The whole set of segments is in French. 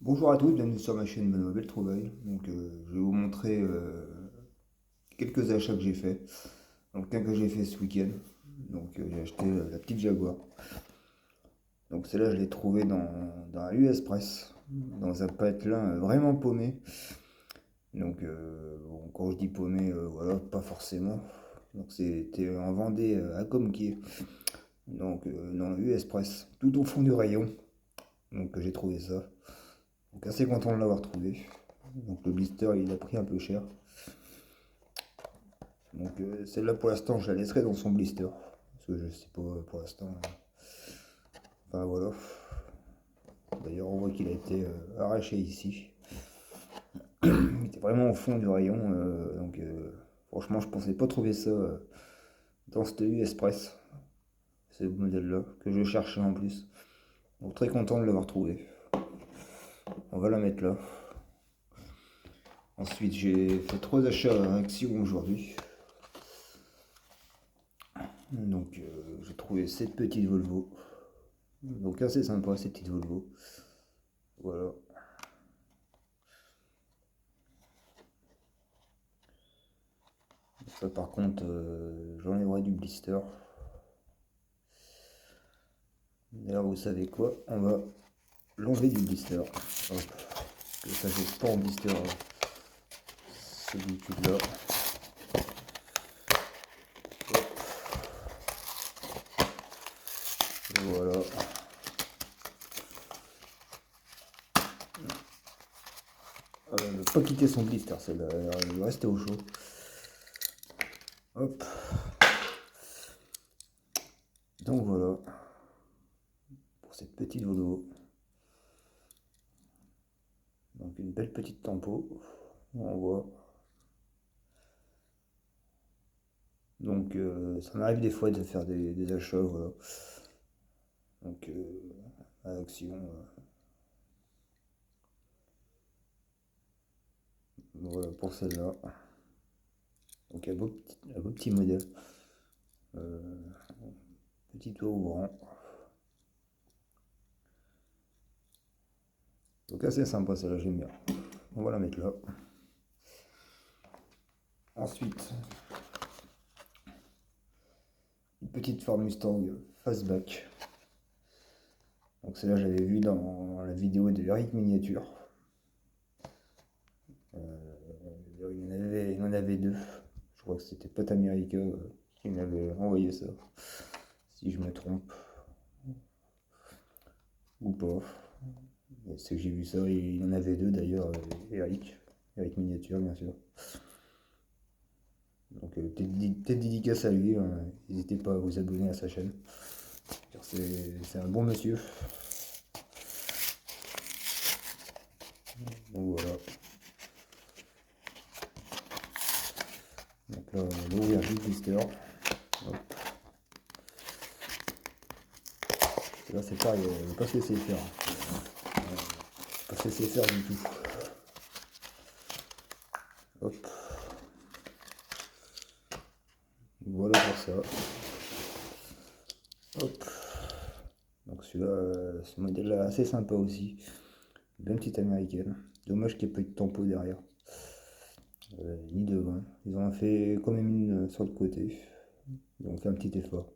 Bonjour à tous, bienvenue sur ma chaîne Benoît Belle Trouvaille. Je vais vous montrer quelques achats que j'ai fait. Donc, un que j'ai fait ce week-end. J'ai acheté la petite Jaguar. Donc, celle-là, je l'ai trouvée dans un US Press, dans un patelin vraiment paumé. Bon, quand je dis paumé, voilà, pas forcément. Donc, c'était en Vendée à Comquier. Dans le US Press, tout au fond du rayon. J'ai trouvé ça. Donc, assez content de l'avoir trouvé. Donc le blister il a pris un peu cher. Celle-là pour l'instant je la laisserai dans son blister. Parce que je sais pas pour l'instant. Enfin voilà. D'ailleurs on voit qu'il a été arraché ici. Il était vraiment au fond du rayon. Franchement je pensais pas trouver ça dans cette US Press. Ce modèle là que je cherchais en plus. Donc très content de l'avoir trouvé. On va la mettre là. Ensuite j'ai fait 3 achats à Action aujourd'hui. J'ai trouvé cette petite Volvo. Donc assez sympa cette petite Volvo. Voilà. Ça par contre j'enlèverai du blister. D'ailleurs vous savez quoi, on va l'enlever du blister. Hop. Que ça jette pas en blister ce liquide là. Voilà. Ne pas quitter son blister, celle-là, elle va rester au chaud. Hop. Donc voilà. Pour cette petite Volvo. Donc une belle petite tempo. On voit. Ça m'arrive des fois de faire des achats, voilà. À Action. Voilà pour celle-là. Donc un beau petit modèle. Petit toit ouvrant. Donc assez sympa celle-là, j'aime bien. On va la mettre là. Ensuite, une petite Ford Mustang Fastback. Donc celle-là j'avais vu dans la vidéo de Eric Miniature. Il en avait deux. Je crois que c'était Pote America qui m'avait envoyé ça. Si je me trompe. Ou pas. C'est que j'ai vu ça, il en avait deux d'ailleurs, Eric Miniature bien sûr. Peut-être dédicace à lui, n'hésitez pas à vous abonner à sa chaîne. C'est un bon monsieur. Donc voilà. Donc là, on va ouvrir le blister. Hop. Et là c'est pareil, on ne va pas se laisser faire. Pas se laisser faire du tout. Hop. Voilà pour ça. Hop. Donc celui-là, ce modèle-là assez sympa aussi. Bien petite américaine. Dommage qu'il n'y ait pas eu de tempo derrière. Ni devant. Ils en ont fait quand même une sur le côté. Ils ont fait un petit effort.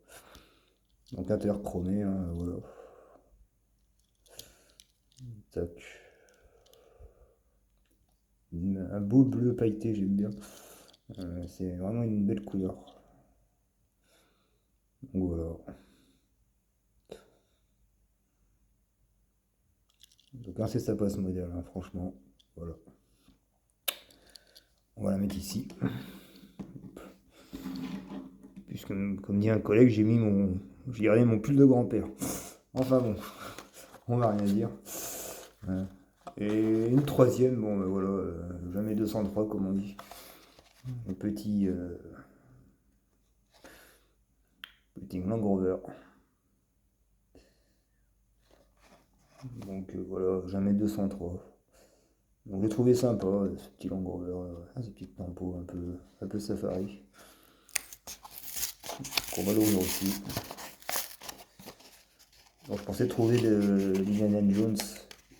Donc intérieur chromé, hein, voilà. Tac. Un beau bleu pailleté, j'aime bien. C'est vraiment une belle couleur. Donc voilà. Donc assez sympa ce modèle, hein, franchement. Voilà. On va la mettre ici. Puisque, comme dit un collègue, j'ai gardé mon pull de grand-père. Enfin bon, on va rien dire. Et une troisième, bon ben voilà, jamais 203 comme on dit. Un petit Land Rover. Voilà, jamais 203. Donc j'ai trouvé sympa ce petit Land Rover, ces petites tampos un peu safari. On va l'ouvrir aussi. Donc je pensais trouver l'Indiana Jones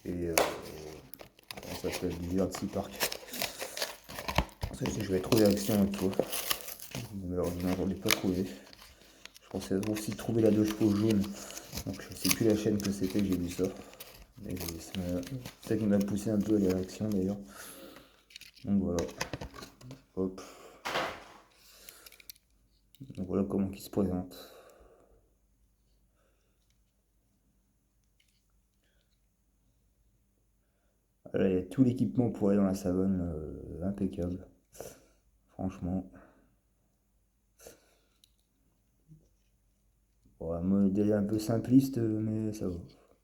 et ça s'appelle du Jurassic Park. Ça, je vais trouver l'action et tout. Malheureusement, j'en ai pas trouvé. Je pensais aussi trouver la 2 chevaux jaune. Donc je sais plus la chaîne que c'était que j'ai vu ça. Mais c'est ça qui m'a poussé un peu à la réaction d'ailleurs. Donc voilà. Hop. Donc voilà comment il se présente. Là, il y a tout l'équipement pour aller dans la savane, impeccable. Franchement. Bon, un modèle un peu simpliste, mais ça va.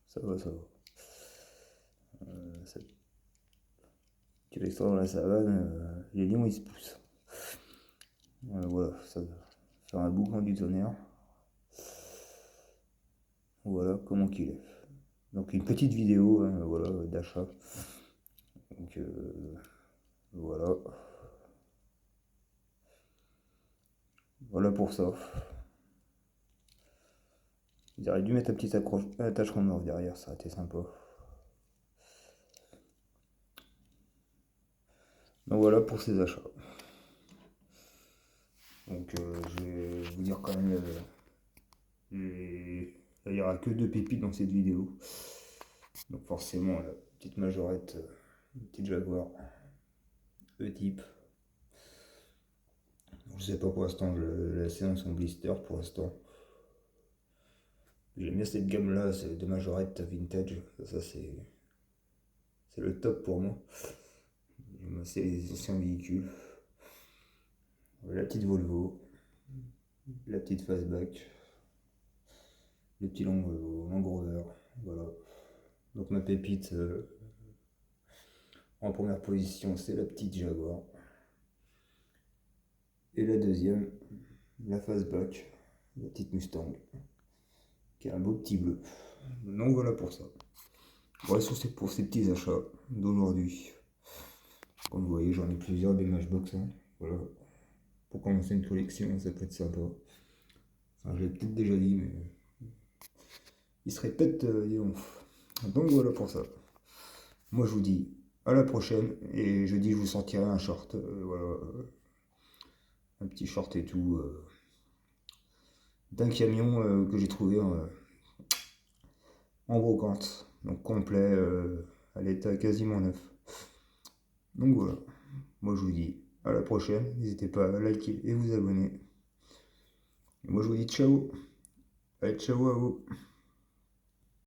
Ça va, ça va. Ça- Tu l'extrais dans la savane, les lions ils se poussent. Voilà, ça va faire un boucan du tonnerre. Voilà comment qu'il est. Donc une petite vidéo, hein, voilà, d'achat. Donc voilà. Voilà pour ça. Ils auraient dû mettre un petit attachement mort derrière, ça aurait été sympa. Donc voilà pour ces achats. Donc je vais vous dire quand même, il n'y aura que 2 pépites dans cette vidéo. Donc forcément la petite majorette, petite Jaguar E-type. Je sais pas pour l'instant, je l'ai laissé dans son blister pour l'instant. J'aime bien cette gamme là, c'est de majorette vintage. Ça c'est le top pour moi. C'est les anciens véhicules. La petite Volvo, la petite fastback, le petit Land Rover, voilà. Donc ma pépite en première position, c'est la petite Jaguar. Et la deuxième, la fastback, la petite Mustang, qui a un beau petit bleu. Donc voilà pour ça. Voilà, c'est pour ces petits achats d'aujourd'hui. Comme vous voyez, j'en ai plusieurs des Matchbox. Hein. Voilà. Pour commencer une collection, ça peut être sympa. Enfin, je l'ai peut-être déjà dit, mais il se répète, donc voilà pour ça. Moi je vous dis à la prochaine et jeudi je vous sortirai un short, voilà, un petit short et tout, d'un camion que j'ai trouvé en brocante, donc complet, à l'état quasiment neuf. Donc voilà, moi je vous dis à la prochaine, n'hésitez pas à liker et vous abonner. Et moi je vous dis ciao, allez ciao à vous.